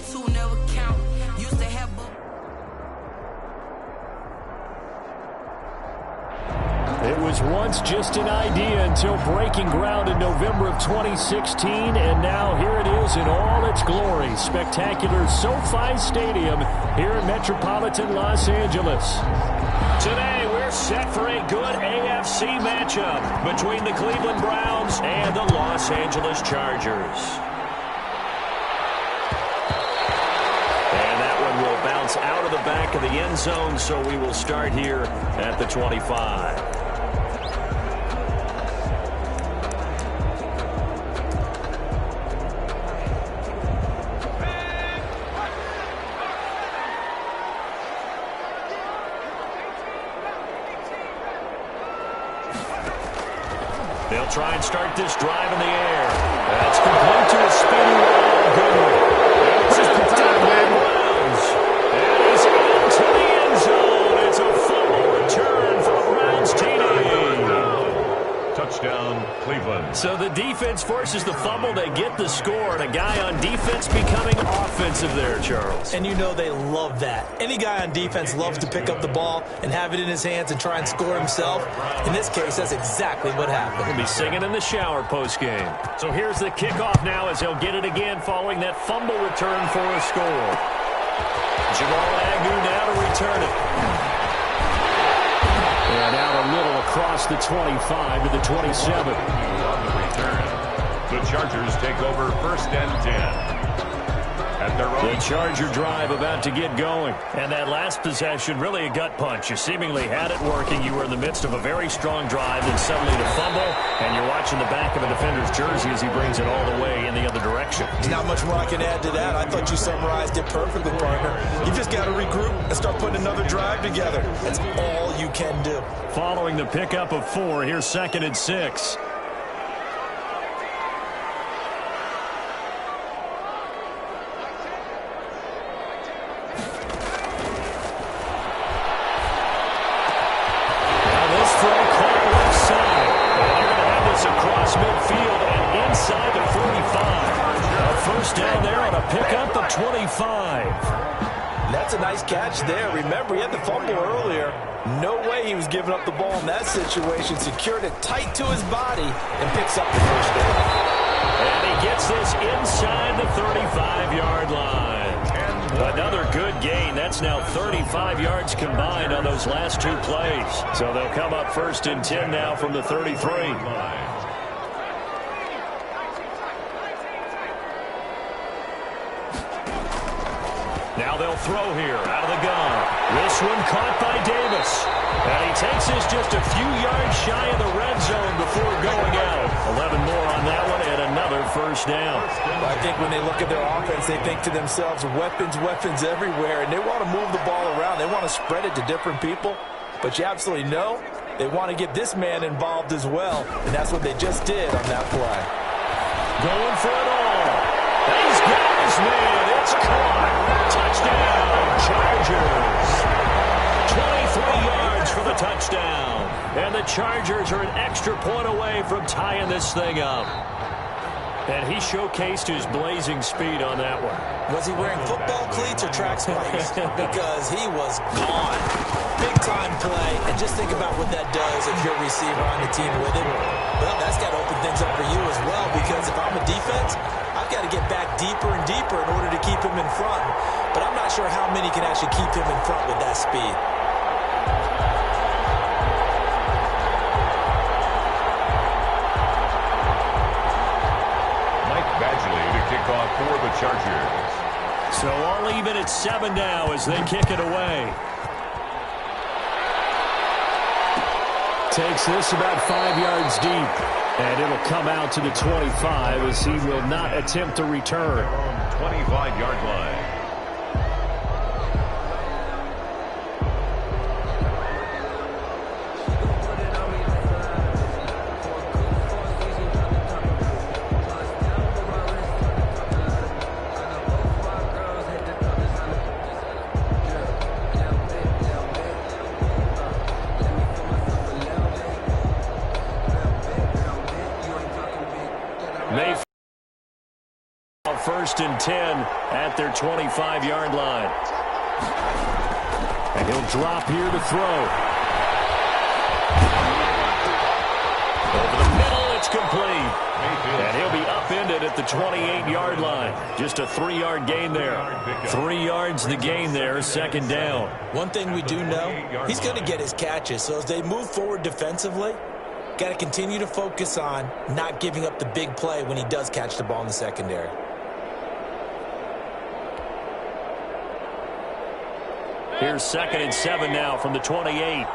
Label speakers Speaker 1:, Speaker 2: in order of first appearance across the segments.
Speaker 1: two never count. Used to have
Speaker 2: It was once just an idea until breaking ground in November of 2016, and now here it is in all its glory. Spectacular SoFi Stadium here in metropolitan Los Angeles. Today we're set for a good AFC matchup between the Cleveland Browns and the Los Angeles Chargers. And that one will bounce out of the back of the end zone, so we will start here at the 25. They'll try and start this drive in the air. That's complete to a speedy Ryan Goodwin. It's a touchdown, Browns. And he's into the end zone. It's a fumble return for the Browns TD.
Speaker 3: Touchdown, Cleveland.
Speaker 2: So the defense forces the fumble. They get the score. And a guy on defense becoming offensive there, Charles.
Speaker 4: And you know they love that. Any guy on defense loves to pick up the ball and have it in his hands and try and score himself. In this case, that's exactly what happened.
Speaker 2: He'll be singing in the shower post-game. So here's the kickoff now as he'll get it again following that fumble return for a score. Jamal Agnew now to return it. And out a little across the 25 to the 27.
Speaker 3: On the return, the Chargers take over 1st and 10. At their own.
Speaker 2: The Charger drive about to get going. And that last possession, really a gut punch. You seemingly had it working. You were in the midst of a very strong drive, then suddenly the fumble, and you're watching the back of a defender's jersey as he brings it all the way in the other direction.
Speaker 4: There's not much more I can add to that. I thought you summarized it perfectly, partner. You just got to regroup and start putting another drive together. That's all you can do.
Speaker 2: Following the pickup of 4, here's 2nd and 6. Midfield and inside the 45. A first down there on a pickup of 25.
Speaker 4: That's a nice catch there. Remember, he had the fumble earlier. No way he was giving up the ball in that situation. Secured it tight to his body and picks up the first down.
Speaker 2: And he gets this inside the 35-yard line. Another good gain. That's now 35 yards combined on those last 2 plays. So they'll come up 1st and 10 now from the 33. Now they'll throw here out of the gun. This one caught by Davis. And he takes this just a few yards shy of the red zone before going out. 11 more on that one and another first down.
Speaker 4: I think when they look at their offense, they think to themselves, weapons, weapons everywhere. And they want to move the ball around. They want to spread it to different people. But you absolutely know they want to get this man involved as well. And that's what they just did on that play.
Speaker 2: Going for it all. He's got his man. It's caught. Touchdown, Chargers. 23 yards for the touchdown. And the Chargers are an extra point away from tying this thing up. And he showcased his blazing speed on that one.
Speaker 4: Was he wearing football cleats or track spikes? Because he was gone. Big-time play. And just think about what that does if you're a receiver on the team with him. Well, that's got to open things up for you as well, because if I'm a defense, I've got to get back deeper and deeper in order to keep him in front. But I'm not sure how many can actually keep him in front with that speed.
Speaker 3: Kickoff for the Chargers.
Speaker 2: So all even at 7 now as they kick it away. Takes this about 5 yards deep. And it'll come out to the 25 as he will not attempt to return.
Speaker 3: 25-yard line.
Speaker 2: first and 10 at their 25-yard line. And he'll drop here to throw. Over the middle, it's complete. And he'll be upended at the 28-yard line. Just a 3-yard gain there. 3 yards the gain there, second down.
Speaker 4: One thing we do know, he's going to get his catches. So as they move forward defensively, got to continue to focus on not giving up the big play when he does catch the ball in the secondary.
Speaker 2: Here's 2nd and 7 now from the 28.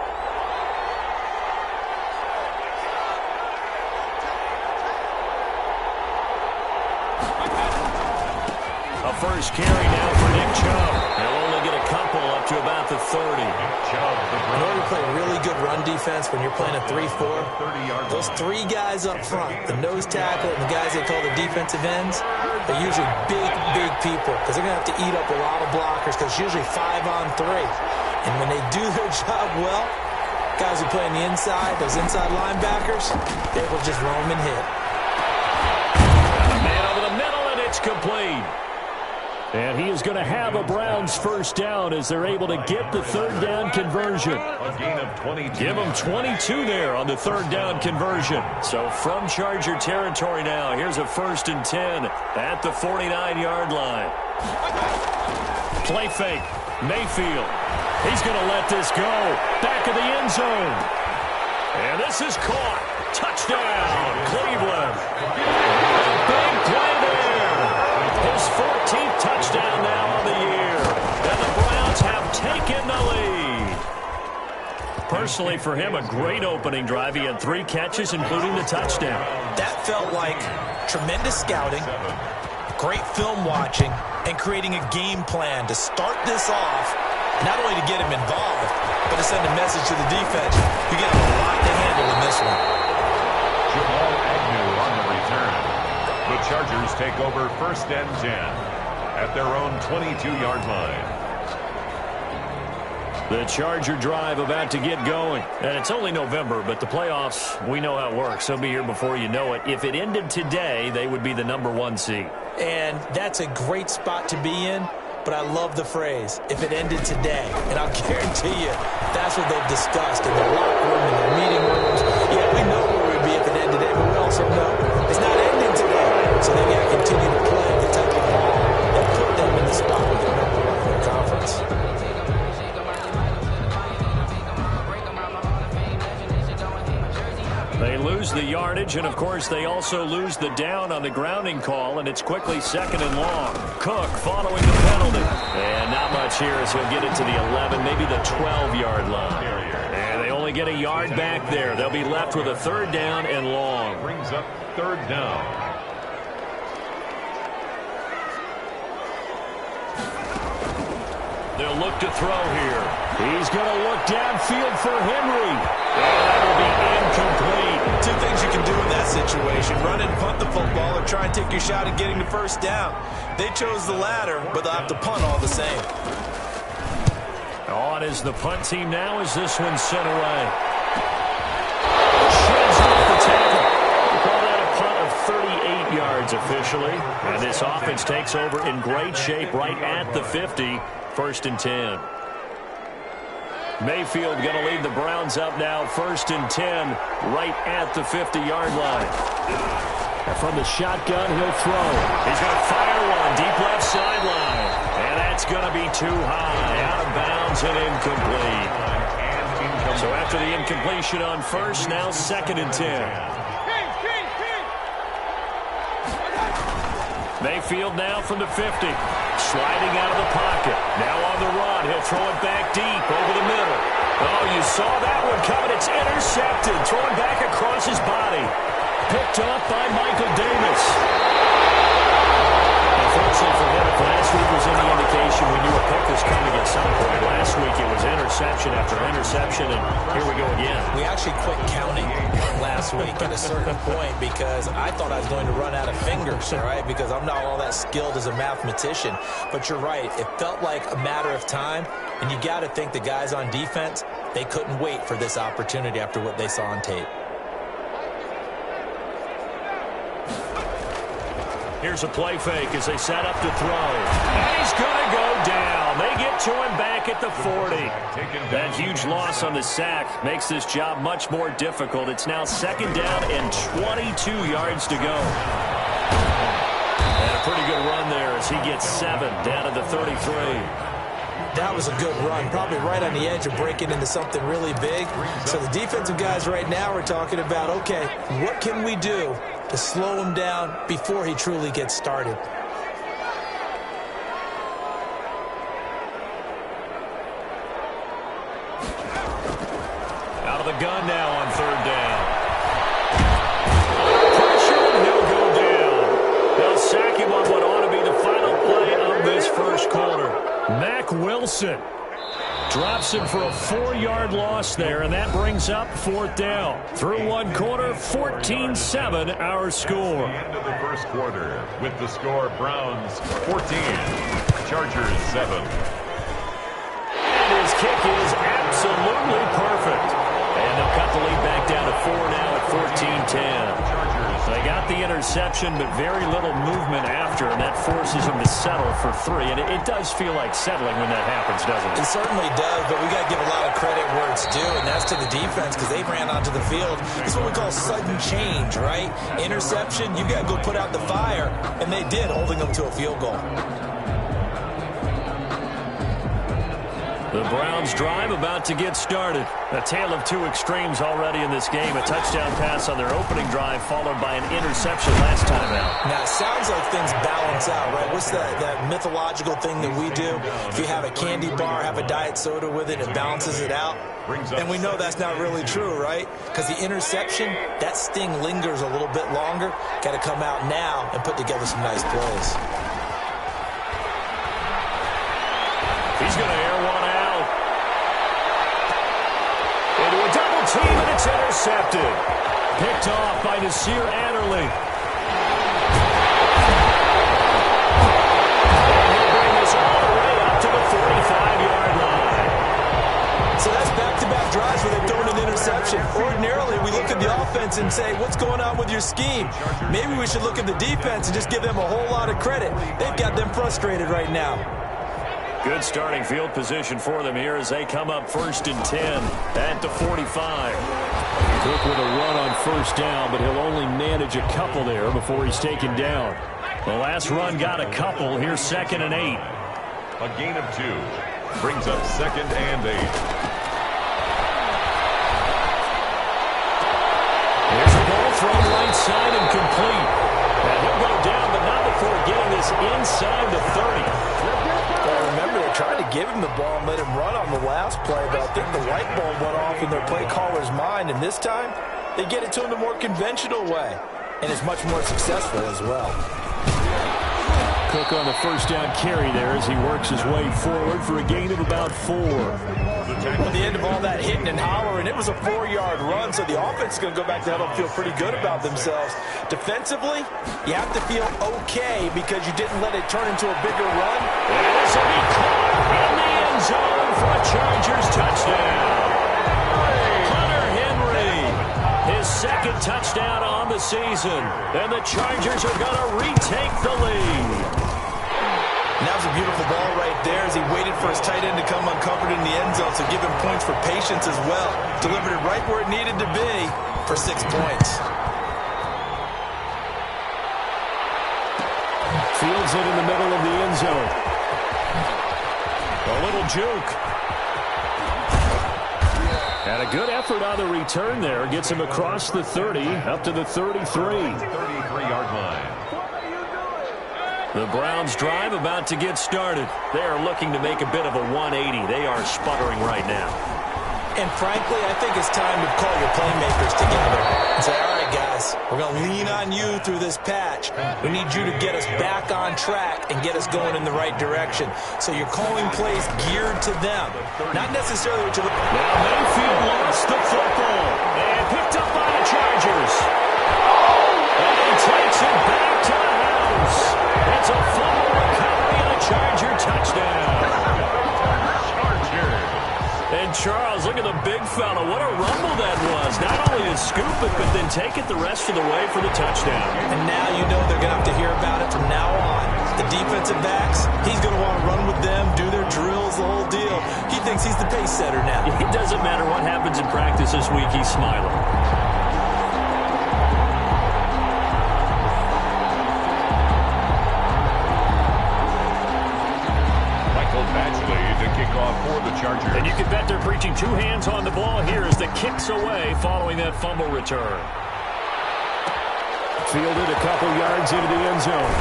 Speaker 2: A first carry now for Nick Chubb. He'll only get a couple up to about the 30.
Speaker 4: In order to play really good run defense when you're playing a 3-4, those 3 guys up front, the nose tackle and the guys they call the defensive ends, they're usually big people because they're going to have to eat up a lot of blockers because it's usually 5-on-3. And when they do their job well, guys who play on the inside, those inside linebackers, they will just roam and hit.
Speaker 2: Man over the middle, and it's complete. And he is going to have a Browns first down as they're able to get the third down conversion.
Speaker 3: A gain of 22.
Speaker 2: Give them 22 there on the third down conversion. So from Charger territory now, here's a 1st and 10 at the 49-yard line. Play fake. Mayfield. He's going to let this go. Back of the end zone. And this is caught. Touchdown, Cleveland. Big play there. His 14th touchdown now on the year. And the Browns have taken the lead. Personally, for him, a great opening drive. He had 3 catches, including the touchdown.
Speaker 4: That felt like tremendous scouting, great film watching, and creating a game plan to start this off, not only to get him involved, but to send a message to the defense. You got a lot to handle in this one.
Speaker 3: Jamal Agnew on the return. The Chargers take over 1st and 10 at their own 22-yard line.
Speaker 2: The Charger drive about to get going. And it's only November, but the playoffs, we know how it works. They'll be here before you know it. If it ended today, they would be the #1 seed.
Speaker 4: And that's a great spot to be in, but I love the phrase, if it ended today. And I'll guarantee you, that's what they've discussed in their locker room, in their meeting rooms. Yeah, we know where we'd be if it ended today, but we also know it's not ending today. So they've got to continue to play the type of ball that put them in the spot with the #1 in their conference.
Speaker 2: They lose the yardage, and, of course, they also lose the down on the grounding call, and it's quickly 2nd and long. Cook following the penalty. And not much here as he'll get it to the 11, maybe the 12-yard line. And they only get a yard back there. They'll be left with a 3rd down and long.
Speaker 3: Brings up 3rd down.
Speaker 2: They'll look to throw here. He's going to look downfield for Henry. And that'll be incomplete.
Speaker 4: 2 things you can do in that situation: run and punt the football, or try and take your shot at getting the first down. They chose the latter, but they'll have to punt all the same.
Speaker 2: On is the punt team now as this one's sent away. Sheds off the tackle. We call that a punt of 38 yards officially. And this offense takes over in great shape right at the 50. 1st and 10. Mayfield going to lead the Browns up now. 1st and 10 right at the 50-yard line. And from the shotgun, he'll throw. He's going to fire one deep left sideline. And that's going to be too high. Out of bounds and incomplete. So after the incompletion on 1st, now 2nd and 10. Mayfield now from the 50. Sliding out of the pocket. Now on the run. He'll throw it back deep over the middle. Oh, you saw that one coming. It's intercepted. Throwing back across his body. Picked off by Michael Davis. Unfortunately for him, if last week was any indication, we knew a pick was coming at some point. Last week it was interception after interception, and here we go again.
Speaker 4: We actually quit counting last week at a certain point because I thought I was going to run out of fingers, all right, because I'm not all that skilled as a mathematician. But you're right. It felt like a matter of time, and you got to think the guys on defense, they couldn't wait for this opportunity after what they saw on tape.
Speaker 2: Here's a play fake as they set up to throw. And he's going to go down. They get to him back at the 40. That huge loss on the sack makes this job much more difficult. It's now 2nd down and 22 yards to go. And a pretty good run there as he gets 7 down to the 33.
Speaker 4: That was a good run, probably right on the edge of breaking into something really big. So the defensive guys right now are talking about, okay, what can we do to slow him down before he truly gets started?
Speaker 2: Out of the gun now on 3rd down. Pressure, and he'll go down. They'll sack him on what ought to be the final play of this first quarter. Mack Wilson drops him for a 4-yard loss there, and that brings up 4th down. Through 1 quarter, 14-7 our score.
Speaker 3: End of the first quarter with the score Browns 14, Chargers 7.
Speaker 2: And his kick is absolutely perfect. And they'll cut the lead back down to 4 now at 14-10. They got the interception, but very little movement after, and that forces them to settle for 3. And it does feel like settling when that happens, doesn't it?
Speaker 4: It certainly does, but we got to give a lot of credit where it's due, and that's to the defense because they ran onto the field. It's what we call sudden change, right? Interception, you got to go put out the fire, and they did, holding them to a field goal.
Speaker 2: The Browns drive about to get started. A tale of 2 extremes already in this game. A touchdown pass on their opening drive followed by an interception last time out.
Speaker 4: Now, it sounds like things balance out, right? What's that mythological thing that we do? If you have a candy bar, have a diet soda with it, it balances it out. And we know that's not really true, right? Because the interception, that sting lingers a little bit longer. Got to come out now and put together some nice plays.
Speaker 2: He's going to air one out. Into a double team, and it's intercepted. Picked off by Nasir Adderley. And he'll bring this all the way up to the 45-yard line.
Speaker 4: So that's back-to-back drives where they've thrown an interception. Ordinarily, we look at the offense and say, what's going on with your scheme? Maybe we should look at the defense and just give them a whole lot of credit. They've got them frustrated right now.
Speaker 2: Good starting field position for them here as they come up 1st and 10 at the 45. Cook with a run on 1st down, but he'll only manage a couple there before he's taken down. The last run got a couple. Here's 2nd and 8.
Speaker 3: A gain of 2 brings up 2nd and 8.
Speaker 2: There's a ball thrown right side and complete. And he'll go down, but not before getting this inside the 30.
Speaker 4: Remember, they tried to give him the ball and let him run on the last play, but I think the light bulb went off in their play caller's mind, and this time they get it to him the more conventional way, and it's much more successful as well.
Speaker 2: Cook on the 1st down carry there as he works his way forward for a gain of about 4.
Speaker 4: At the end of all that hitting and hollering, it was a 4-yard run, so the offense is going to go back to huddle and feel pretty good about themselves. Defensively, you have to feel okay because you didn't let it turn into a bigger run.
Speaker 2: And this will be caught in the end zone for a Chargers touchdown. Hunter Henry, his 2nd touchdown on the season, and the Chargers are going to retake the lead.
Speaker 4: And that was a beautiful ball right there as he waited for his tight end to come uncovered in the end zone, so give him points for patience as well. Delivered it right where it needed to be for 6 points.
Speaker 2: Fields it in the middle of the end zone. A little juke. And a good effort on the return there. Gets him across the 30, up to the 33.
Speaker 3: 33-yard line.
Speaker 2: The Browns drive about to get started. They are looking to make a bit of a 180. They are sputtering right now.
Speaker 4: And frankly, I think it's time to call your playmakers together and say, all right, guys, we're going to lean on you through this patch. We need you to get us back on track and get us going in the right direction. So you're calling plays geared to them, not necessarily what you're looking for.
Speaker 2: Now Mayfield lost the football and picked up by the Chargers. And he takes it back to the house. It's a fumble recovery and a Charger touchdown.
Speaker 3: Chargers
Speaker 2: And Charles, look at the big fella. What a rumble that was. Not only to scoop it, but then take it the rest of the way for the touchdown.
Speaker 4: And now you know they're going to have to hear about it from now on. The defensive backs, he's going to want to run with them, do their drills, the whole deal. He thinks he's the pace setter now.
Speaker 2: It doesn't matter what happens in practice this week. He's smiling.
Speaker 3: For the Chargers.
Speaker 2: And you can bet they're preaching two hands on the ball here as the kick's away following that fumble return. Fielded a couple yards into the end zone.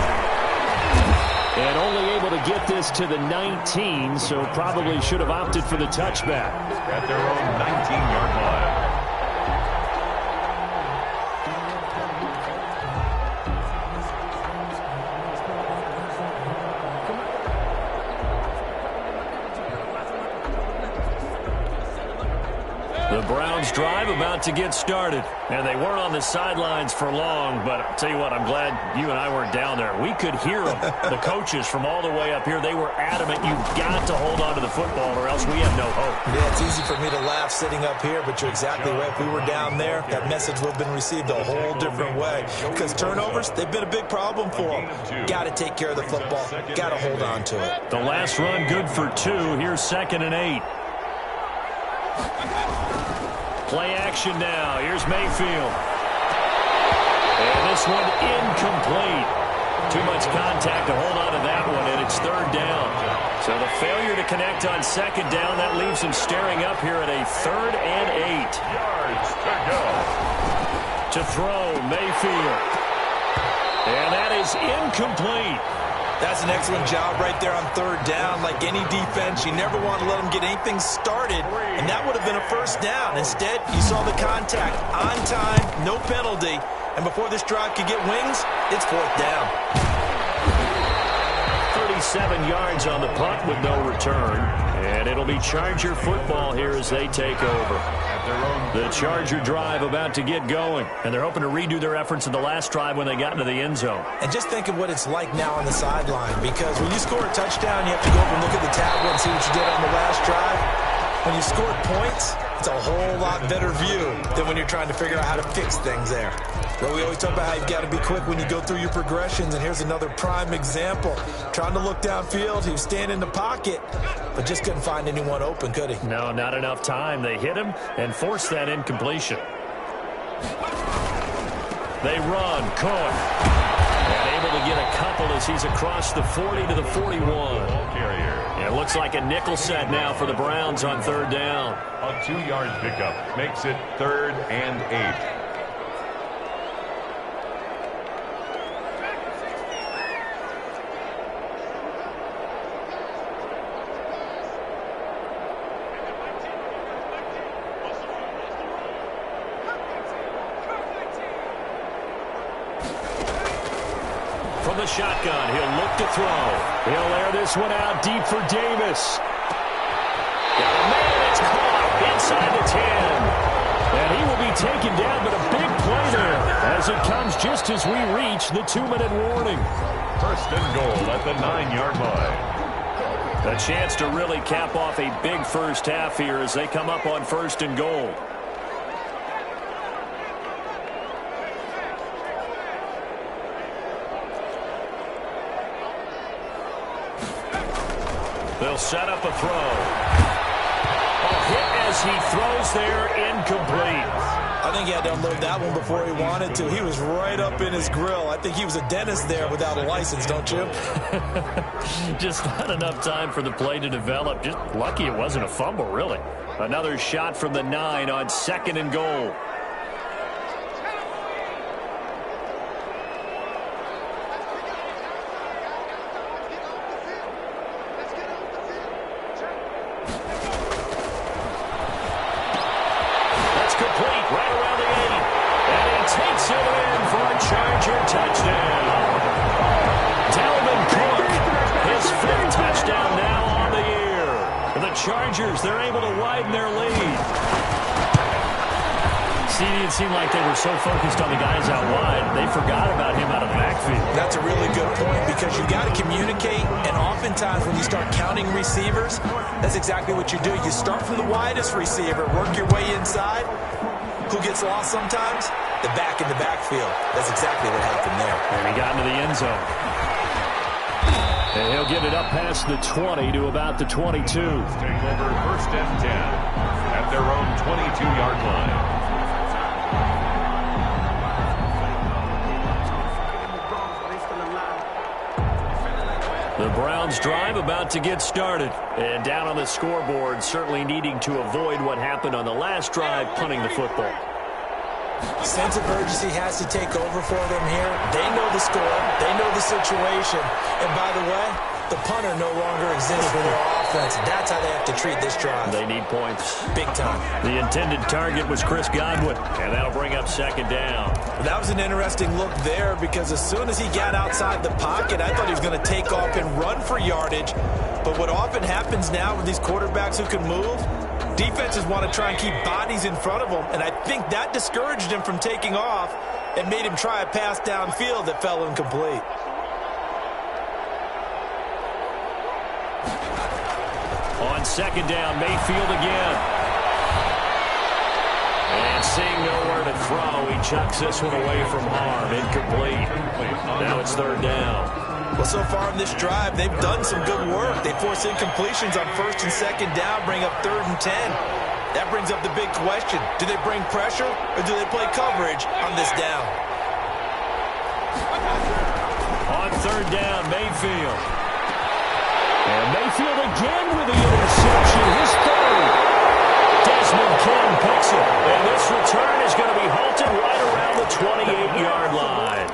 Speaker 2: And only able to get this to the 19, so probably should have opted for the touchback.
Speaker 3: At their own 19-yard line.
Speaker 2: The Browns drive about to get started. And they weren't on the sidelines for long, but I'll tell you what, I'm glad you and I weren't down there. We could hear them, the coaches from all the way up here. They were adamant, you've got to hold on to the football or else we have no hope.
Speaker 4: Yeah, it's easy for me to laugh sitting up here, but you're exactly right. If we were down there, that message would have been received a whole different way. Because turnovers, they've been a big problem for them. Got to take care of the football. Got to hold on to it.
Speaker 2: The last run good for 2. Here's 2nd and 8. Play action now. Here's Mayfield. And this one incomplete. Too much contact to hold on to that one, and it's 3rd down. So the failure to connect on 2nd down, that leaves him staring up here at a 3rd and 8.
Speaker 3: Yards to go.
Speaker 2: To throw, Mayfield. And that is incomplete.
Speaker 4: That's an excellent job right there on 3rd down. Like any defense, you never want to let them get anything started, and that would have been a 1st down. Instead, you saw the contact on time, no penalty, and before this drive could get wings, it's 4th down.
Speaker 2: 37 yards on the punt with no return, and it'll be Charger football here as they take over. The Charger drive about to get going, and they're hoping to redo their efforts in the last drive when they got into the end zone.
Speaker 4: And just think of what it's like now on the sideline, because when you score a touchdown, you have to go up and look at the tablet and see what you did on the last drive. When you scored points, it's a whole lot better view than when you're trying to figure out how to fix things there. But we always talk about how you've got to be quick when you go through your progressions, and here's another prime example. Trying to look downfield, he was standing in the pocket, but just couldn't find anyone open, could he?
Speaker 2: No, not enough time. They hit him and forced that incompletion. They run, Cohen. And able to get a couple as he's across the 40 to the 41. It looks like a nickel set now for the Browns on 3rd down.
Speaker 3: A 2-yard pickup makes it 3rd and 8.
Speaker 2: From the shotgun, he'll look to throw. He'll air this one out deep for Davis. Got a man, it's caught inside the 10. And he will be taken down, but a big play there as it comes just as we reach the 2-minute warning.
Speaker 3: 1st and goal at the 9-yard line.
Speaker 2: A chance to really cap off a big first half here as they come up on 1st and goal. They'll set up a throw. A hit as he throws there, incomplete.
Speaker 4: I think he had to unload that one before he wanted to. He was right up in his grill. I think he was a dentist there without a license, don't you?
Speaker 2: Just not enough time for the play to develop. Just lucky it wasn't a fumble, really. Another shot from the 9 on 2nd and goal. it seemed like they were so focused on the guys out wide, they forgot about him out of the backfield.
Speaker 4: That's a really good point because you got to communicate, and oftentimes when you start counting receivers, that's exactly what you do. You start from the widest receiver, work your way inside. Who gets lost sometimes? The back in the backfield. That's exactly what happened there.
Speaker 2: And he got into the end zone. And he'll get it up past the 20 to about the 22.
Speaker 3: Take over first and 10 at their own 22-yard line.
Speaker 2: The Browns drive about to get started. And down on the scoreboard, certainly needing to avoid what happened on the last drive, punting the football.
Speaker 4: Sense of urgency has to take over for them here. They know the score. They know the situation. And by the way, the punter no longer exists for their offense. That's how they have to treat this drive.
Speaker 2: They need points.
Speaker 4: Big time.
Speaker 2: The intended target was Chris Godwin, and that'll bring up second down.
Speaker 4: That was an interesting look there because as soon as he got outside the pocket, I thought he was going to take off and run for yardage. But what often happens now with these quarterbacks who can move, defenses want to try and keep bodies in front of them, and I think that discouraged him from taking off and made him try a pass downfield that fell incomplete.
Speaker 2: On second down, Mayfield again. And seeing nowhere to throw, he chucks this one away from harm. Incomplete. Now it's third down.
Speaker 4: Well, so far in this drive, they've done some good work. They force incompletions on first and second down, bring up third and 10. That brings up the big question. Do they bring pressure or do they play coverage on this down?
Speaker 2: On third down, Mayfield. And Mayfield again with the interception. His third. Desmond King picks it. And this return is going to be halted right around the 28-yard line.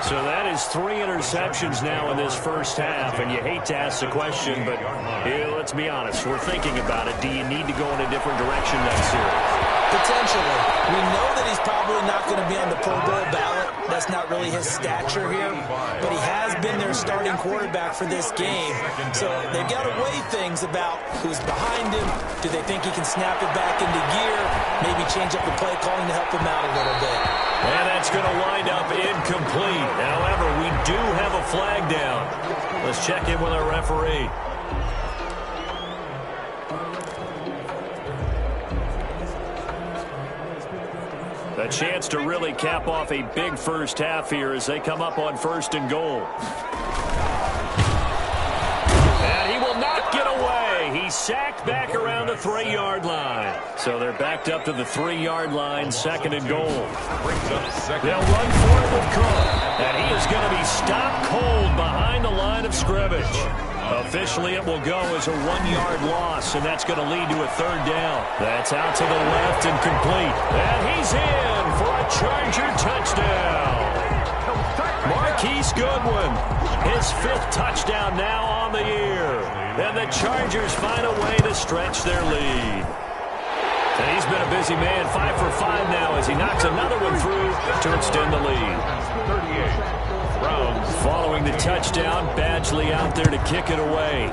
Speaker 2: So that is 3 interceptions now in this first half, and you hate to ask the question, but let's be honest, we're thinking about it. Do you need to go in a different direction next series?
Speaker 4: Potentially. We know that he's probably not going to be on the Pro Bowl ballot. That's not really his stature here, but he has been their starting quarterback for this game. So they've got to weigh things about who's behind him. Do they think he can snap it back into gear? Maybe change up the play calling to help him out a little bit.
Speaker 2: And that's going to wind up incomplete. However, we do have a flag down. Let's check in with our referee. A chance to really cap off a big first half here as they come up on first and goal. And he will not get away. He's sacked back around the 3-yard line. So they're backed up to the 3-yard line, second and goal. They'll run for it with Cook. And he is going to be stopped cold behind the line of scrimmage. Officially, it will go as a 1-yard loss, and that's going to lead to a third down. That's out to the left and complete. And he's in for a Charger touchdown. Marquise Goodwin, his 5th touchdown now on the year. And the Chargers find a way to stretch their lead. And he's been a busy man, 5 for 5 now as he knocks another one through to extend the lead.
Speaker 3: 38. Browns.
Speaker 2: Following the touchdown, Badgley out there to kick it away.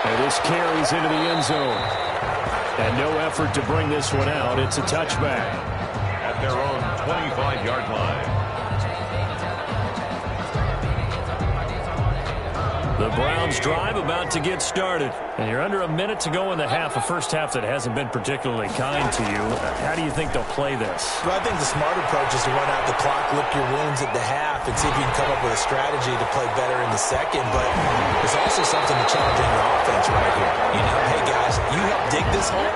Speaker 2: And this carries into the end zone. And no effort to bring this one out. It's a touchback.
Speaker 3: At their own 25-yard line.
Speaker 2: The Browns drive about to get started. And you're under a minute to go in the half, a first half that hasn't been particularly kind to you. How do you think they'll play this?
Speaker 4: Well, I think the smart approach is to run out the clock, lick your wounds at the half, and see if you can come up with a strategy to play better in the second. But there's also something to challenging your offense right here. You know, hey, guys, you help dig this hole.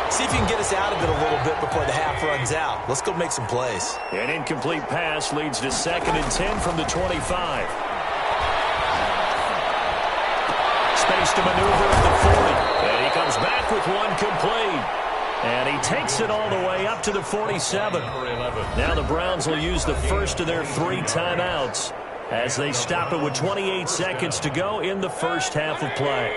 Speaker 4: See if you can get us out of it a little bit before the half runs out. Let's go make some plays.
Speaker 2: An incomplete pass leads to second and 10 from the 25. Space to maneuver at the 40. And he comes back with one complete. And he takes it all the way up to the 47. Now the Browns will use the first of their 3 timeouts as they stop it with 28 seconds to go in the first half of play.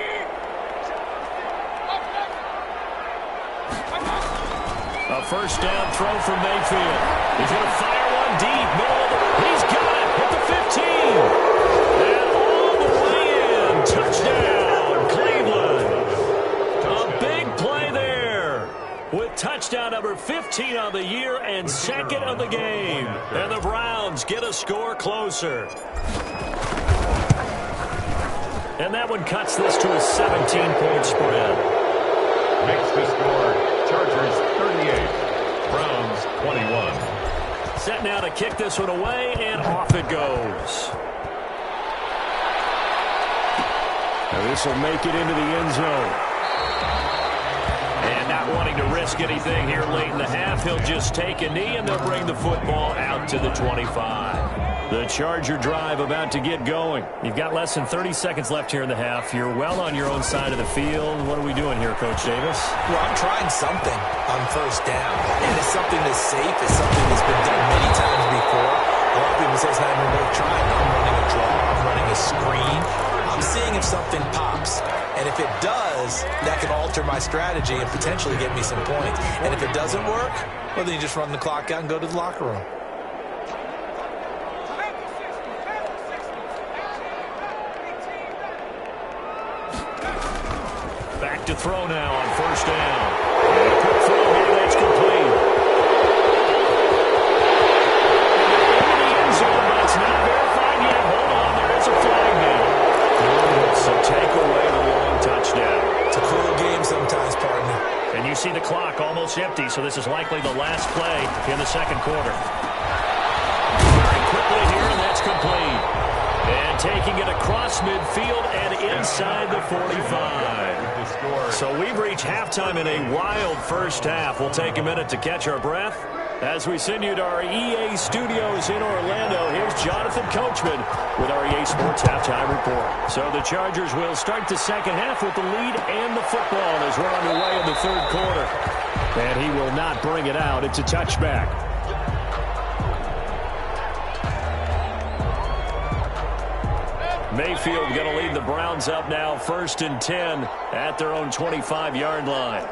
Speaker 2: A first down throw from Mayfield. He's going to fire one deep. Middle of the... He's got it at the 15. And all the way in. Touchdown, Cleveland. A big play Touchdown number 15 on the year and second of the game. And the Browns get a score closer. And that one cuts this to a 17-point spread.
Speaker 3: Makes the score Chargers 38, Browns 21.
Speaker 2: Set now to kick this one away, and off it goes. And this will make it into the end zone. And not wanting to risk anything here late in the half, he'll just take a knee, and they'll bring the football out to the 25. The Charger drive about to get going. You've got less than 30 seconds left here in the half. You're well on your own side of the field. What are we doing here, Coach Davis?
Speaker 4: Well, I'm trying something on first down. And it's something that's safe. It's something that's been done many times before. A lot of people say it's not even worth trying. I'm running a draw. I'm running a screen. I'm seeing if something pops. And if it does, that can alter my strategy and potentially get me some points. And if it doesn't work, well, then you just run the clock out and go to the locker room.
Speaker 2: Back to throw now on first down. And a quick throw here, that's complete. Into the end zone, but it's not verified yet. Hold on, there is a flag now. So take away the long touchdown.
Speaker 4: It's a cruel game sometimes, partner.
Speaker 2: And you see the clock almost empty, so this is likely the last play in the second quarter. Very quickly here, and that's complete. And taking it across midfield and inside the 45. So we've reached halftime in a wild first half. We'll take a minute to catch our breath as we send you to our EA studios in Orlando. Here's Jonathan Coachman with our EA Sports Halftime Report. So the Chargers will start the second half with the lead and the football as we're underway in the third quarter. And he will not bring it out. It's a touchback. Mayfield going to lead the Browns up now, 1st and 10 at their own 25-yard line.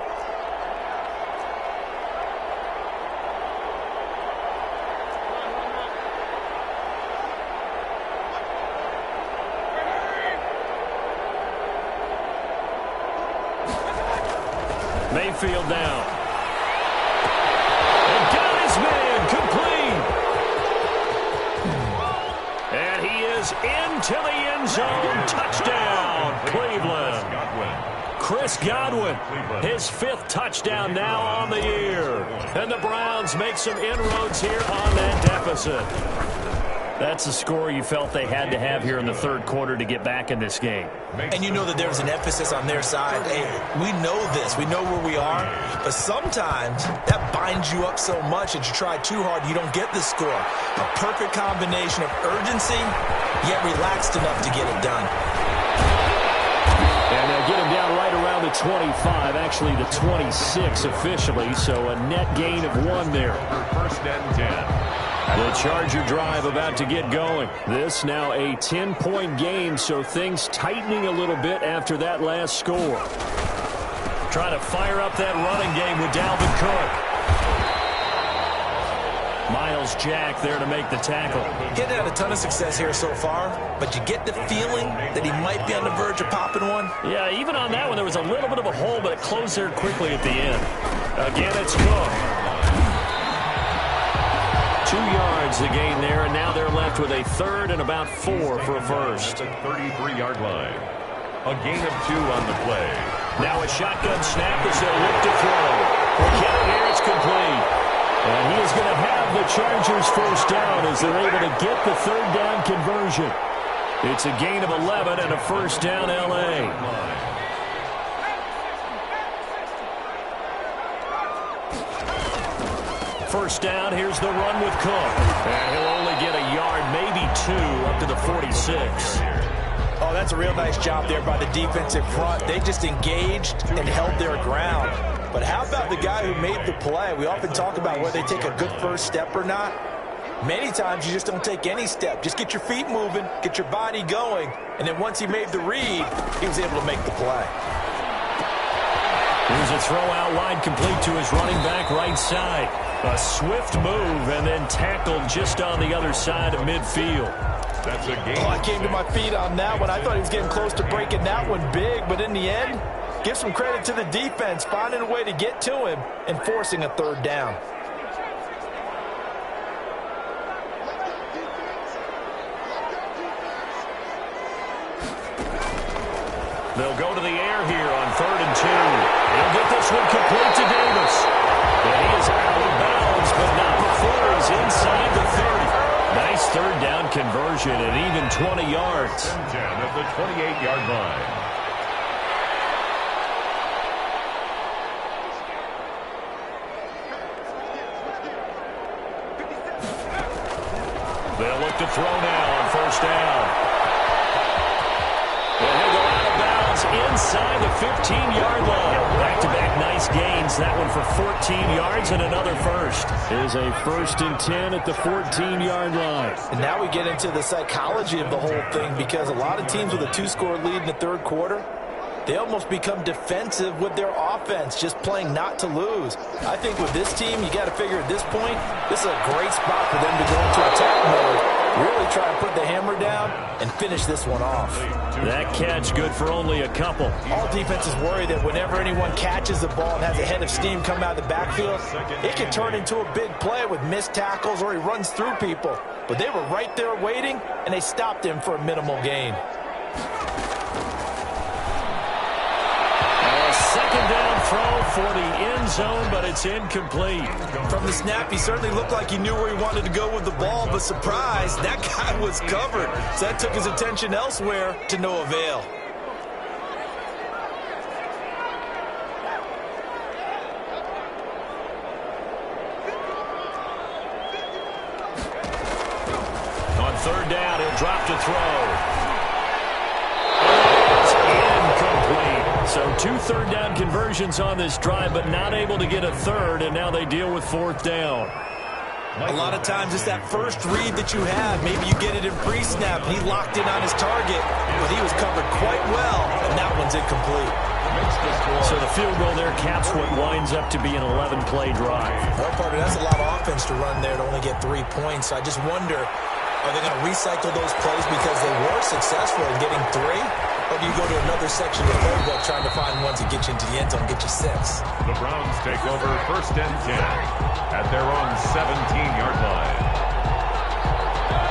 Speaker 2: Mayfield down. And got his man, complete. And he is into the end zone. Touchdown, Cleveland. Chris Godwin, his 5th touchdown now on the year. And the Browns make some inroads here on that deficit. That's the score you felt they had to have here in the third quarter to get back in this game.
Speaker 4: And you know that there's an emphasis on their side. Hey, we know this. We know where we are. But sometimes that binds you up so much that you try too hard, you don't get the score. A perfect combination of urgency, yet relaxed enough to get it done.
Speaker 2: And they'll get him down right around the 25, actually the 26 officially, so a net gain of 1 there.
Speaker 3: 1st and 10.
Speaker 2: The Charger drive about to get going. This now a 10-point game, so things tightening a little bit after that last score. Trying to fire up that running game with Dalvin Cook. Miles Jack there to make the tackle.
Speaker 4: He hasn't had a ton of success here so far, but you get the feeling that he might be on the verge of popping one.
Speaker 2: Yeah, even on that one, there was a little bit of a hole, but it closed there quickly at the end. Again, it's Cook. 2 yards the gain there, and now they're left with a 3rd and about 4 for a first.
Speaker 3: At the 33-yard line. A gain of 2 on the play.
Speaker 2: Now a shotgun snap as they look to throw. Again, here it's complete. And he is going to have the Chargers first down as they're able to get the 3rd down conversion. It's a gain of 11 and a first down L.A. First down, here's the run with Cook. And he'll only get a yard, maybe 2, up to the 46.
Speaker 4: Oh, that's a real nice job there by the defensive front. They just engaged and held their ground. But how about the guy who made the play? We often talk about whether they take a good first step or not. Many times you just don't take any step. Just get your feet moving, get your body going, and then once he made the read, he was able to make the play.
Speaker 2: Here's a throw out wide, complete to his running back right side. A swift move and then tackled just on the other side of midfield.
Speaker 3: That's a game.
Speaker 4: Oh, I came to my feet on that one. I thought he was getting close to breaking that one big, but in the end, Give some credit to the defense, finding a way to get to him and forcing a third down.
Speaker 2: They'll go to the air here on 3rd and 2. He'll get this one complete to Davis. And he is out of bounds, but not before he's inside the 30. Nice third down conversion at even 20 yards.
Speaker 3: 10 at the 28-yard line.
Speaker 2: They'll look to throw now on 1st down. And he'll go out of bounds inside the 15-yard line. Back-to-back nice gains. That one for 14 yards and another first. It is a 1st and 10 at the 14-yard line.
Speaker 4: And now we get into the psychology of the whole thing, because a lot of teams with a 2-score lead in the third quarter, they almost become defensive with their offense, just playing not to lose. I think with this team, you got to figure at this point, this is a great spot for them to go into attack mode. Really try to put the hammer down and finish this one off.
Speaker 2: That catch good for only a couple.
Speaker 4: All defenses worry that whenever anyone catches the ball and has a head of steam come out of the backfield, it can turn into a big play with missed tackles or he runs through people. But they were right there waiting, and they stopped him for a minimal gain.
Speaker 2: Second down throw for the end zone, but it's incomplete.
Speaker 4: From the snap, he certainly looked like he knew where he wanted to go with the ball, but surprise, that guy was covered. So that took his attention elsewhere to no avail.
Speaker 2: On 3rd down, he'll drop to throw. So 2 third-down conversions on this drive, but not able to get a third, and now they deal with 4th down.
Speaker 4: A lot of times it's that first read that you have. Maybe you get it in pre-snap, and he locked in on his target, but he was covered quite well, and that one's incomplete.
Speaker 2: So the field goal there caps what winds up to be an 11-play drive.
Speaker 4: Well, partner, that's a lot of offense to run there to only get 3 points. So I just wonder, are they going to recycle those plays because they were successful in getting 3? Or do you go to another section of the playbook trying to find ones that get you into the end zone, get you 6?
Speaker 3: The Browns take over 1st and 10 at their own 17-yard line.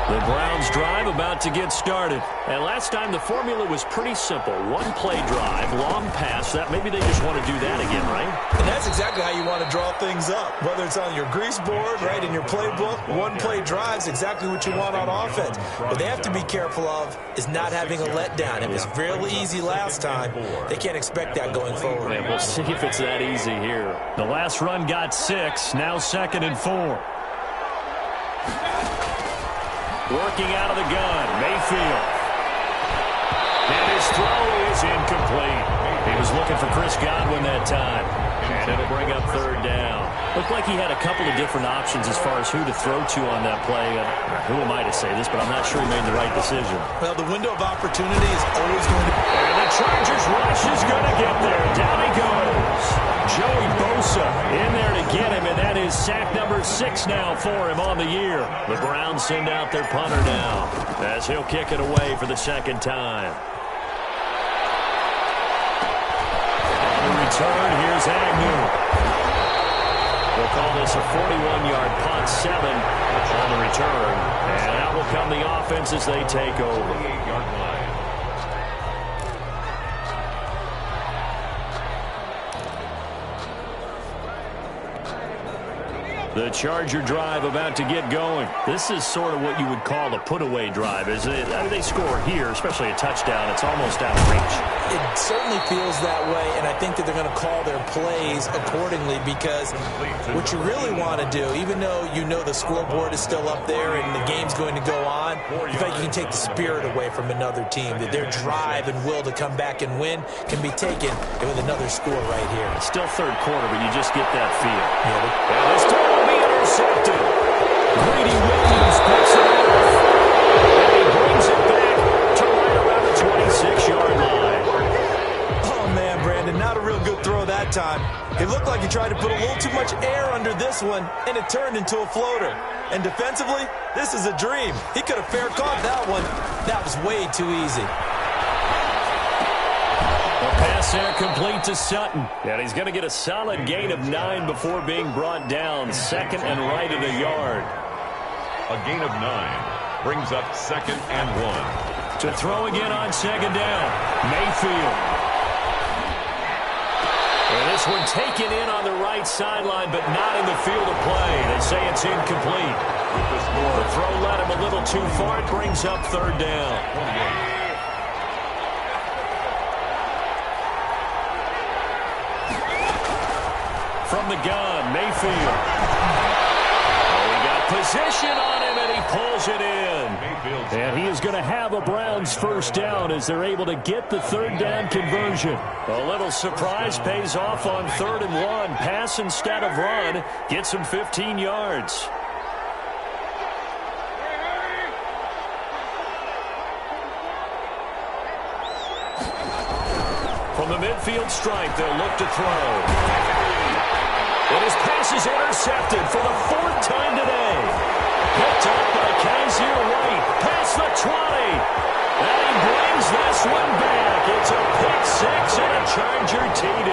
Speaker 2: The Browns drive about to get started. And last time the formula was pretty simple. 1-play drive, long pass. That maybe they just want to do that again, right?
Speaker 4: And that's exactly how you want to draw things up. Whether it's on your grease board, right, in your playbook, 1-play drive's exactly what you want on offense. What they have to be careful of is not having a letdown. It was fairly easy last time. They can't expect that going forward.
Speaker 2: And we'll see if it's that easy here. The last run got 6. Now 2nd and 4. Working out of the gun, Mayfield. And his throw is incomplete. He was looking for Chris Godwin that time. And it'll bring up 3rd down. Looked like he had a couple of different options as far as who to throw to on that play. Who am I to say this, but I'm not sure he made the right decision.
Speaker 4: Well, the window of opportunity is always going to be...
Speaker 2: And the Chargers rush is going to get there. Down he goes. Joey Bosa in there to get him, and that is sack number 6 now for him on the year. The Browns send out their punter now as he'll kick it away for the 2nd time. On the return, here's Agnew. We'll call this a 41-yard punt, 7 on the return. And out will come the offense as they take over.
Speaker 3: 28-yard line.
Speaker 2: The Charger drive about to get going. This is sort of what you would call a put-away drive, isn't it? I mean, they score here, especially a touchdown. It's almost out of reach.
Speaker 4: It certainly feels that way, and I think that they're going to call their plays accordingly, because what you really want to do, even though you know the scoreboard is still up there and the game's going to go on, you feel like you can take the spirit away from another team, that their drive and will to come back and win can be taken with another score right here.
Speaker 2: It's still third quarter, but you just get that feel. And this time will be intercepted. Greedy Williams picks it off. And he brings it back to right around the 26-yard line.
Speaker 4: Oh, man, Brandon, not a real good throw that time. It looked like he tried to put a little too much air under this one, and it turned into a floater. And defensively, this is a dream. He could have fair caught that one. That was way too easy.
Speaker 2: The pass Pass incomplete to Sutton. And he's going to get a solid gain of 9 before being brought down. Second and right at a yard.
Speaker 3: A gain of 9 brings up 2nd and 1.
Speaker 2: To throw again on 2nd down. Mayfield. And this one taken in on the right sideline, but not in the field of play. They say it's incomplete. The throw led him a little too far. It brings up 3rd down.
Speaker 3: 28.
Speaker 2: From the gun, Mayfield. Oh, he got position on him, and he pulls it in. And he is going to have a Browns first down as they're able to get the 3rd down conversion. A little surprise pays off on 3rd and 1. Pass instead of run. Gets him 15 yards. From the midfield stripe, they'll look to throw. And his pass is intercepted for the 4th time today. Picked up by Kaiser White. Past the 20. And he brings this one back. It's a pick 6 and a Charger TD.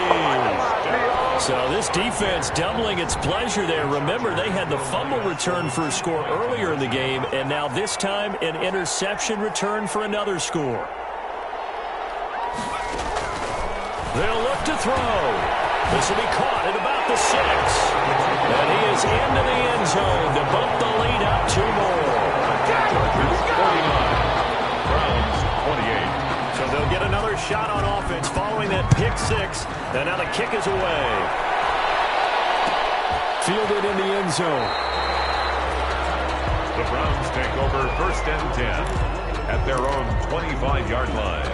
Speaker 2: So this defense doubling its pleasure there. Remember, they had the fumble return for a score earlier in the game, and now this time an interception return for another score. They'll look to throw. This will be caught at about the 6. And he is into the end zone to bump the lead up 2 more.
Speaker 3: Browns 28.
Speaker 2: So they'll get another shot on offense following that pick 6. And now the kick is away. Fielded in the end zone.
Speaker 3: The Browns take over 1st and 10 at their own 25-yard line.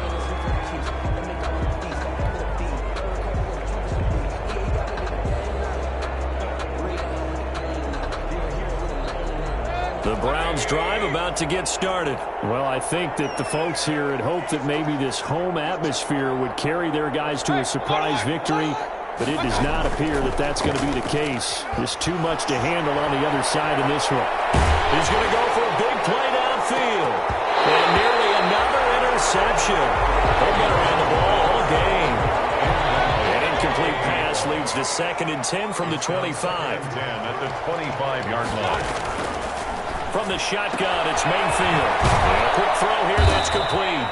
Speaker 2: The Browns drive about to get started. Well, I think that the folks here had hoped that maybe this home atmosphere would carry their guys to a surprise victory, but it does not appear that that's going to be the case. Just too much to handle on the other side in this one. He's going to go for a big play downfield. And nearly another interception. They'll get around the ball all game. An incomplete pass leads to 2nd and 10 from the 25.
Speaker 3: 10 at the 25-yard line.
Speaker 2: From the shotgun, it's Mayfield. And a quick throw here that's complete.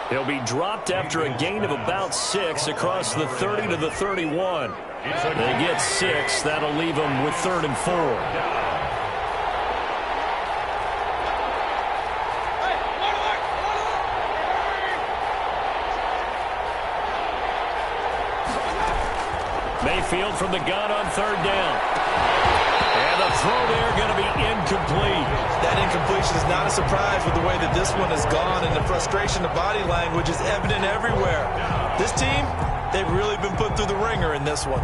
Speaker 2: He'll be dropped after a gain of about 6 across the 30 to the 31. They get 6. That'll leave them with 3rd and 4. Mayfield from the gun on 3rd down. And the throw there going to be incomplete.
Speaker 4: That incompletion is not a surprise with the way that this one has gone, and the frustration of body language is evident everywhere. This team, they've really been put through the ringer in this one.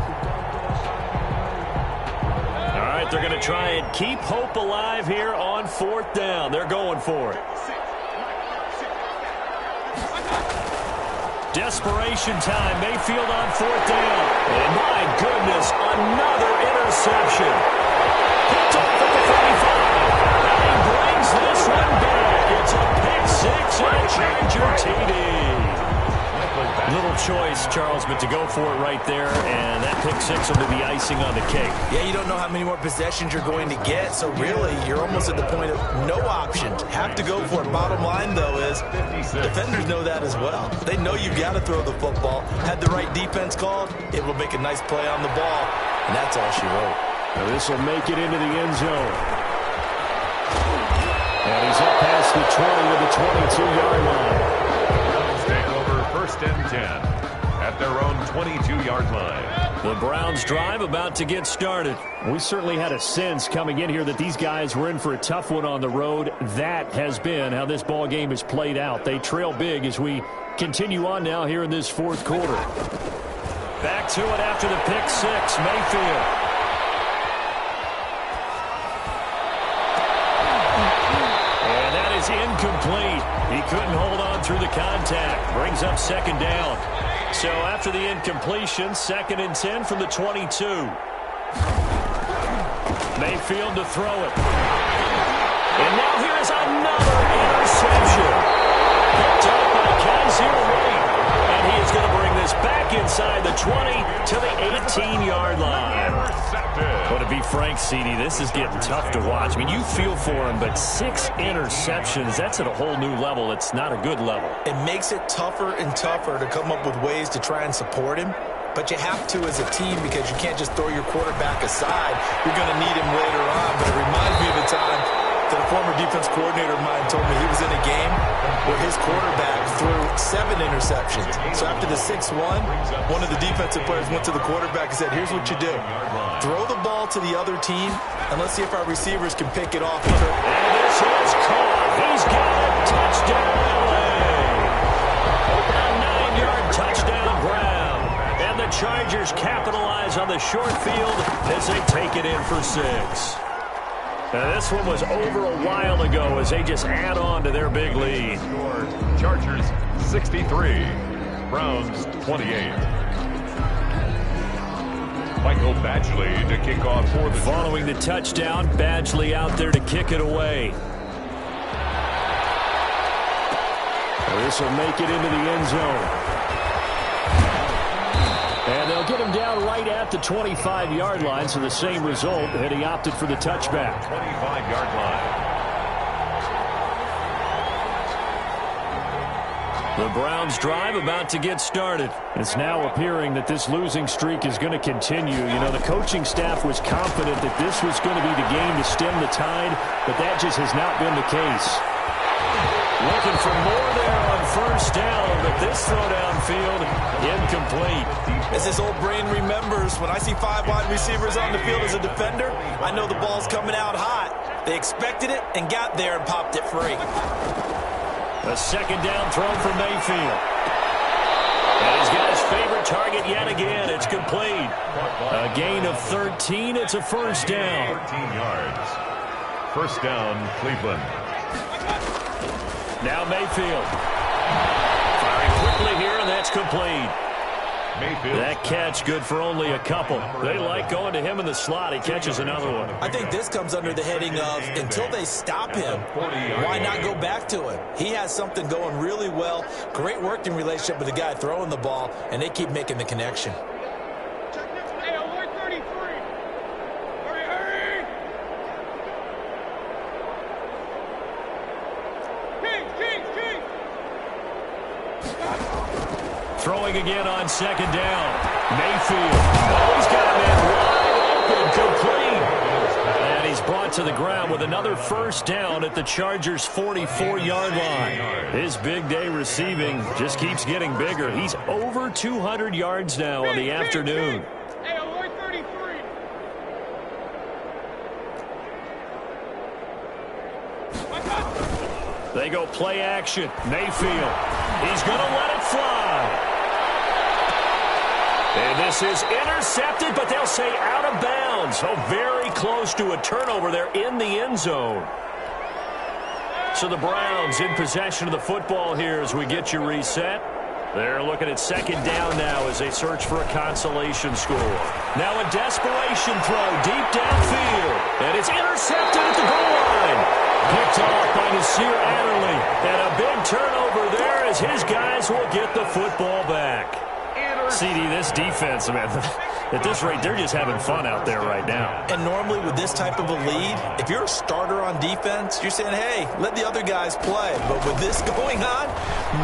Speaker 2: All right, they're going to try and keep hope alive here on 4th down. They're going for it. Desperation time. Mayfield on 4th down. And my goodness, another interception. Picked off at the 35. And he brings this one back. It's a pick 6 and a Charger TD. Little choice, Charles, but to go for it right there, and that pick 6 will be the icing on the cake.
Speaker 4: Yeah, you don't know how many more possessions you're going to get, so really you're almost at the point of no options. Have to go for it. Bottom line, though, is defenders know that as well. They know you've got to throw the football. Had the right defense called, it will make a nice play on the ball, and that's all she wrote.
Speaker 2: Now this will make it into the end zone. And he's up past the 20 to the 22-yard line.
Speaker 3: Take over 1st and 10 at their own 22-yard line.
Speaker 2: The Browns drive about to get started. We certainly had a sense coming in here that these guys were in for a tough one on the road. That has been how this ball game has played out. They trail big as we continue on now here in this 4th quarter. Back to it after the pick 6, Mayfield. And that is incomplete. He couldn't hold on through the contact. Brings up 2nd down. So after the incompletion, 2nd and 10 from the 22. Mayfield to throw it. And now here is another interception. Picked up by Kaiser White. And he is going to bring this back 13-yard line. But to be frank, CD, this is getting tough to watch. I mean, you feel for him, but 6 interceptions, that's at a whole new level. It's not a good level.
Speaker 4: It makes it tougher and tougher to come up with ways to try and support him. But you have to as a team because you can't just throw your quarterback aside. You're going to need him later on. But it reminds me of a time that a former defense coordinator of mine told me he was in a game where his quarterback threw 7 interceptions. So after the 6-1, one of the defensive players went to the quarterback and said, here's what you do. Throw the ball to the other team, and let's see if our receivers can pick it off.
Speaker 2: And this is caught. He's got a touchdown, LA. A 9-yard touchdown ground. And the Chargers capitalize on the short field as they take it in for 6. Now, this one was over a while ago as they just add on to their big lead.
Speaker 3: Chargers 63, Browns 28. Michael Badgley to kick off for the
Speaker 2: Following the touchdown, Badgley out there to kick it away. This will make it into the end zone. And they'll get him down right at the 25-yard line, so the same result, and he opted for the touchback.
Speaker 3: 25-yard line.
Speaker 2: The Browns drive about to get started. It's now appearing that this losing streak is going to continue. You know, the coaching staff was confident that this was going to be the game to stem the tide, but that just has not been the case. Looking for more there on first down, but this throw downfield, incomplete.
Speaker 4: As his old brain remembers, when I see 5 wide receivers on the field as a defender, I know the ball's coming out hot. They expected it and got there and popped it free.
Speaker 2: A second down throw for Mayfield. And he's got his favorite target yet again. It's complete. A gain of 13. It's a first down.
Speaker 3: 13 yards. First down, Cleveland.
Speaker 2: Now Mayfield. Firing quickly here, and that's complete.
Speaker 3: Mayfield.
Speaker 2: That catch good for only a couple. They like going to him in the slot. He catches another one.
Speaker 4: I think this comes under the heading of until they stop him, why not go back to him? He has something going really well. Great working relationship with the guy throwing the ball, and they keep making the connection.
Speaker 2: Throwing again on second down. Mayfield. Oh, he's got a man wide open, complete. And he's brought to the ground with another first down at the Chargers' 44-yard line. His big day receiving just keeps getting bigger. He's over 200 yards now on the afternoon. They go play action. Mayfield. He's going to let it fly. And this is intercepted, but they'll say out of bounds. So very close to a turnover there in the end zone. So the Browns in possession of the football here as we get you reset. They're looking at second down now as they search for a consolation score. Now a desperation throw deep downfield. And it's intercepted at the goal line. Picked off by Nasir Adderley. And a big turnover there as his guys will get the football back. CD, this defense, man, at this rate, they're just having fun out there right now.
Speaker 4: And normally with this type of a lead, if you're a starter on defense, you're saying, hey, let the other guys play. But with this going on,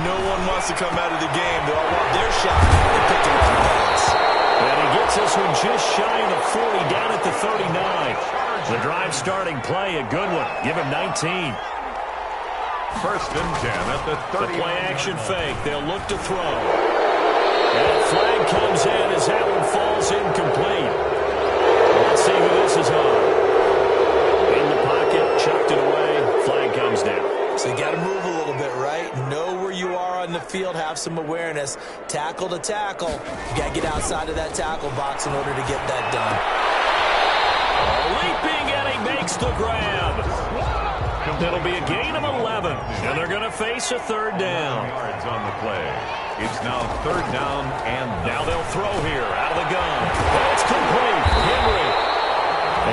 Speaker 4: no one wants to come out of the game. They all want their shot and pick it up pass.
Speaker 2: And he gets this one just shy of the 40, down at the 39. The drive starting play, a good one. Give him 19.
Speaker 3: First and 10 at the 30.
Speaker 2: The play action fake. They'll look to throw. And a flag comes in as that one falls incomplete. Let's see who this is on. In the pocket, chucked it away. Flag comes down.
Speaker 4: So you got to move a little bit, right? Know where you are on the field. Have some awareness. Tackle to tackle. You got to get outside of that tackle box in order to get that done.
Speaker 2: Leaping, and he makes the grab. That'll be a gain of 11, and they're going to face a third down.
Speaker 3: Yards on the play. It's now third down, and
Speaker 2: now they'll throw here out of the gun. And it's complete. Henry.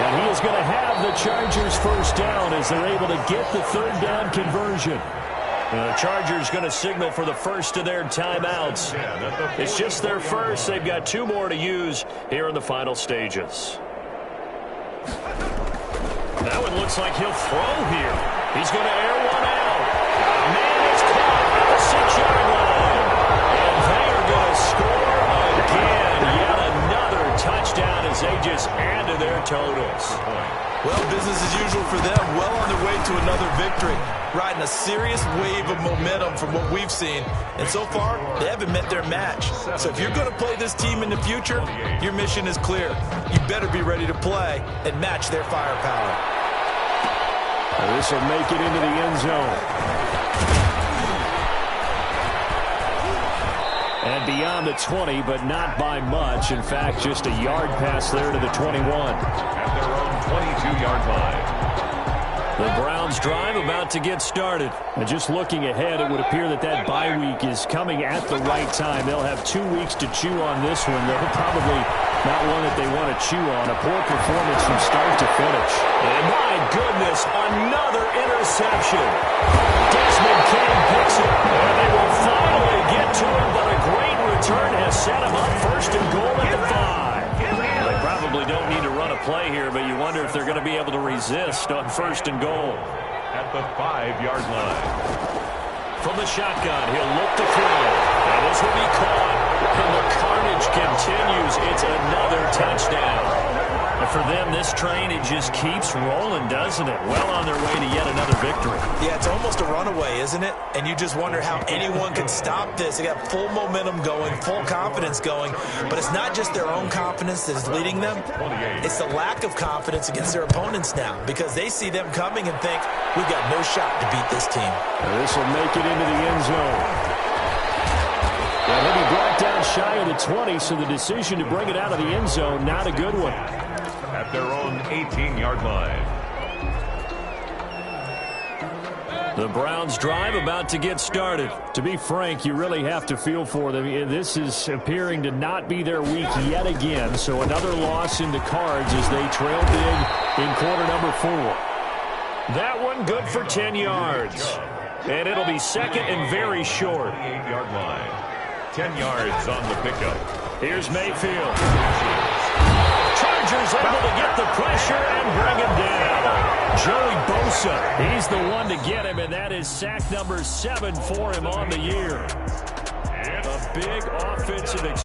Speaker 2: And he is going to have the Chargers first down as they're able to get the third down conversion. The Chargers going to signal for the first of their timeouts. It's just their first. They've got 2 more to use here in the final stages. That one looks like he'll throw here. He's going to air one out. Man, it's caught at the 6-yard line. And they are going to score again. Yet another touchdown as they just add to their totals.
Speaker 4: Well, business as usual for them. Well on their way to another victory. Riding a serious wave of momentum from what we've seen. And so far, they haven't met their match. So if you're going to play this team in the future, your mission is clear. You better be ready to play and match their firepower.
Speaker 2: This will make it into the end zone. And beyond the 20, but not by much. In fact, just a yard pass there to the 21.
Speaker 3: At their own 22-yard line.
Speaker 2: The Browns drive about to get started. And just looking ahead, it would appear that that bye week is coming at the right time. They'll have 2 weeks to chew on this one. They're probably not one that they want to chew on. A poor performance from start to finish. And my goodness, another interception. Desmond King picks it. And they will finally get to him, but a great return has set him up first and goal at the 5. They probably don't need to run a play here, but you wonder if they're going to be able to resist on first and goal.
Speaker 3: At the 5-yard line.
Speaker 2: From the shotgun, he'll look to throw. And this will be caught. And the carnage continues. It's another touchdown. And for them, this train, it just keeps rolling, doesn't it? Well on their way to yet another victory.
Speaker 4: Yeah, it's almost a runaway, isn't it? And you just wonder how anyone can stop this. They got full momentum going, full confidence going. But it's not just their own confidence that is leading them. It's the lack of confidence against their opponents now, because they see them coming and think, we've got no shot to beat this team.
Speaker 2: This will make it into the end zone. And he'll be brought down shy of the 20, so the decision to bring it out of the end zone, not a good one.
Speaker 3: At their own 18-yard line.
Speaker 2: The Browns drive about to get started. To be frank, you really have to feel for them. This is appearing to not be their week yet again, so another loss in the cards as they trail big in quarter number 4. That one good for 10 yards. And it'll be second and very short.
Speaker 3: 8-yard line. 10 yards on the pickup.
Speaker 2: Here's Mayfield. Chargers able to get the pressure and bring him down. Joey Bosa, he's the one to get him, and that is sack number 7 for him on the year. A big offensive